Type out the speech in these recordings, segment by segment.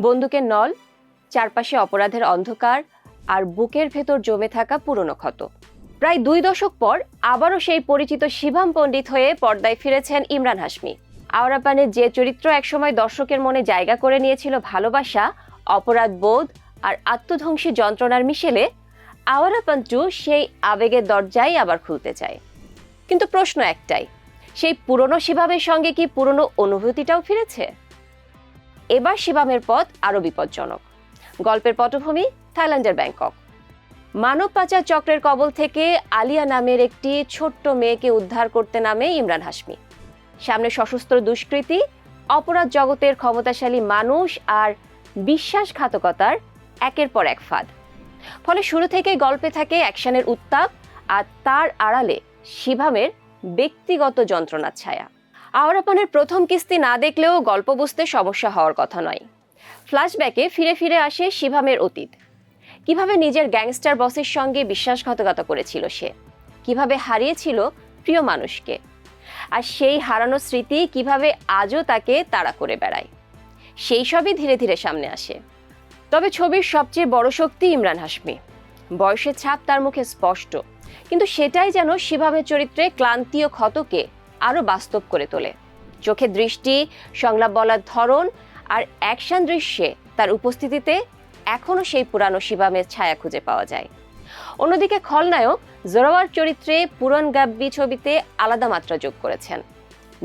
বন্দুকের নল, চারপাশে অপরাধের অন্ধকার আর বুকের ভেতর জমে থাকা পুরনো ক্ষত। প্রায় 2 দশক পর আবারও সেই পরিচিত শিভাম পণ্ডিত হয়ে পর্দায় ফিরেছেন ইমরান হাশমি। আওরাপানের যে চরিত্র একসময় দর্শকের মনে জায়গা করে নিয়েছিল ভালোবাসা, অপরাধ বোধ আর আত্মধ্বংসী যন্ত্রণার মিশেলে, আওরাপান 2 সেই আবেগের দরজাই আবার খুলতে চায়। কিন্তু প্রশ্ন একটাই, সেই পুরনো শিভামের সঙ্গে কি পুরনো অনুভূতিটাও ফিরেছে? এবার শিভামের পথ আরও বিপজ্জনক। গল্পের পটভূমি থাইল্যান্ডের ব্যাংকক। মানব পাচার চক্রের কবল থেকে আলিয়া নামের একটি ছোট্ট মেয়েকে উদ্ধার করতে নামে ইমরান হাশমি। সামনে সশস্ত্র দুষ্কৃতী, অপরাধ জগতের ক্ষমতাশালী মানুষ আর বিশ্বাসঘাতকতার একের পর এক ফাঁদ। ফলে শুরু থেকেই গল্পে থাকে অ্যাকশনের উত্তাপ আর তার আড়ালে শিভামের ব্যক্তিগত যন্ত্রণার ছায়া। আওরাপানের প্রথম কিস্তি না দেখলেও গল্প বুঝতে সমস্যা হওয়ার কথা নয়। ফ্ল্যাশব্যাকে ফিরে ফিরে আসে শিভামের অতীত। কিভাবে নিজের গ্যাংস্টার বসের সঙ্গে বিশ্বাসঘাতকতা করেছিল সে, কিভাবে হারিয়েছিল প্রিয় মানুষকে, আর সেই হারানো স্মৃতি কিভাবে আজও তাকে তাড়া করে বেড়ায়, সেই সবই ধীরে ধীরে সামনে আসে। তবে ছবির সবচেয়ে বড় শক্তি ইমরান হাশমি। বয়সের ছাপ তার মুখে স্পষ্ট, কিন্তু সেটাই যেন শিভামের চরিত্রে ক্লান্তি ও ক্ষতকে আরও বাস্তব করে তোলে। চোখে দৃষ্টি, সংলাপ বলার ধরন আর অ্যাকশন দৃশ্যে তার উপস্থিতিতে এখনও সেই পুরানো শিভামের ছায়া খুঁজে পাওয়া যায়। অন্যদিকে খলনায়ক জোরাওয়ার চরিত্রে পুরন গাব্বি ছবিতে আলাদা মাত্রা যোগ করেছেন।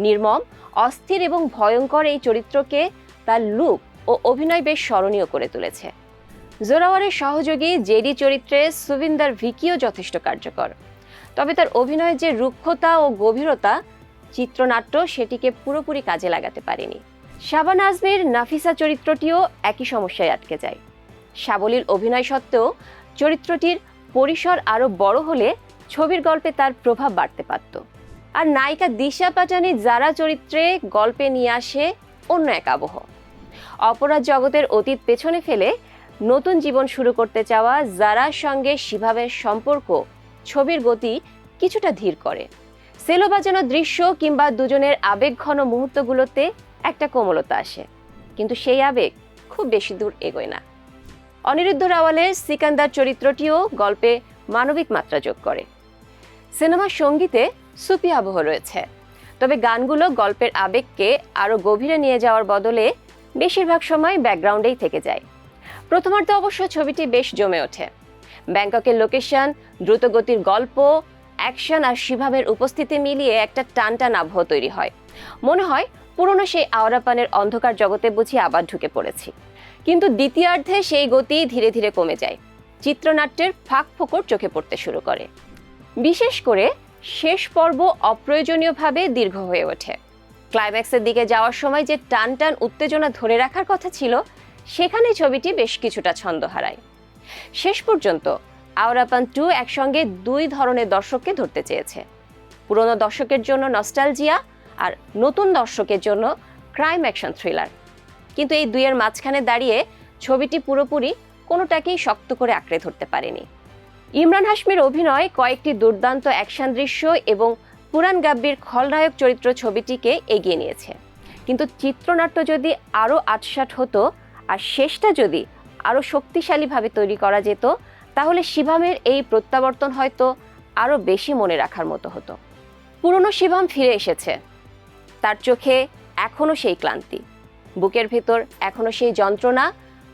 নির্মম, অস্থির এবং ভয়ঙ্কর এই চরিত্রকে তার লুক ও অভিনয় বেশ স্মরণীয় করে তুলেছে। জোরাওয়ারের সহযোগী জেডি চরিত্রে সুবিন্দর ভিকিও যথেষ্ট কার্যকর। তবে তার অভিনয়ের যে রুক্ষতা ও গভীরতা চিত্রনাট্য সেটিকে পুরোপুরি কাজে লাগাতে পারেনি। শাবানা আজমির নাফিসা চরিত্রটিও একই সমস্যায় আটকে যায়। সাবলীল অভিনয় সত্ত্বেও চরিত্রটির পরিসর আরও বড় হলে ছবির গল্পে তার প্রভাব বাড়তে পারত। আর নায়িকা দিশা পাটানি যারা চরিত্রে গল্পে নিয়ে আসে অন্য এক আবহ। অপরাধ জগতের অতীত পেছনে ফেলে নতুন জীবন শুরু করতে চাওয়া যারার সঙ্গে শিভামের সম্পর্ক ছবির গতি কিছুটা ধীর করে। সেলো বাজানো দৃশ্য কিংবা দুজনের আবেগঘন মুহূর্তগুলোতে একটা কোমলতা আসে, কিন্তু সেই আবেগ খুব বেশি দূর এগোয় না। অনিরুদ্ধ রাওয়ালের সিকান্দার চরিত্রটিও গল্পে মানবিক মাত্রা যোগ করে। সিনেমার সঙ্গীতে সুফি আবহ রয়েছে, তবে গানগুলো গল্পের আবেগকে আরও গভীরে নিয়ে যাওয়ার বদলে বেশিরভাগ সময় ব্যাকগ্রাউন্ডেই থেকে যায়। প্রথমার্ধে অবশ্য ছবিটি বেশ জমে ওঠে। ব্যাংককের লোকেশন, দ্রুতগতির গল্প, অ্যাকশন আর শিভামের উপস্থিতি মিলিয়ে একটা টানটান আবহ তৈরি হয়। মনে হয় পুরনো সেই আওরাপানের অন্ধকার জগতে বুঝি আবার ঢুকে পড়েছি। কিন্তু দ্বিতীয়ার্ধে সেই গতি ধীরে ধীরে কমে যায়। চিত্রনাট্যের ফাঁক ফোকর চোখে পড়তে শুরু করে। বিশেষ করে শেষ পর্ব অপ্রয়োজনীয়ভাবে দীর্ঘ হয়ে ওঠে। ক্লাইম্যাক্সের দিকে যাওয়ার সময় যে টানটান উত্তেজনা ধরে রাখার কথা ছিল, সেখানে ছবিটি বেশ কিছুটা ছন্দ হারায়। শেষ পর্যন্ত আওরাপান 2 একসঙ্গে 2 ধরনের দর্শককে ধরতে চেয়েছে। পুরনো দর্শকের জন্য নস্টালজিয়া আর নতুন দর্শকের জন্য ক্রাইম অ্যাকশন থ্রিলার। কিন্তু এই দুইয়ের মাঝখানে দাঁড়িয়ে ছবিটি পুরোপুরি কোনোটাকেই শক্ত করে আঁকড়ে ধরতে পারেনি। ইমরান হাশমির অভিনয়, কয়েকটি দুর্দান্ত অ্যাকশন দৃশ্য এবং পুরান গাব্বির খলনায়ক চরিত্র ছবিটিকে এগিয়ে নিয়েছে। কিন্তু চিত্রনাট্য যদি আরও আটসাট হতো আর শেষটা যদি আরও শক্তিশালীভাবে তৈরি করা যেত, তাহলে শিভামের এই প্রত্যাবর্তন হয়তো আরও বেশি মনে রাখার মতো হতো। পুরনো শিভাম ফিরে এসেছে। তার চোখে এখনও সেই ক্লান্তি, বুকের ভেতর এখনও সেই যন্ত্রণা।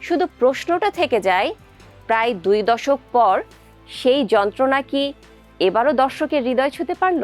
শুধু প্রশ্নটা থেকে যায়, প্রায় 2 দশক পর সেই যন্ত্রণা কি এবারও দর্শকের হৃদয় ছুঁতে পারল?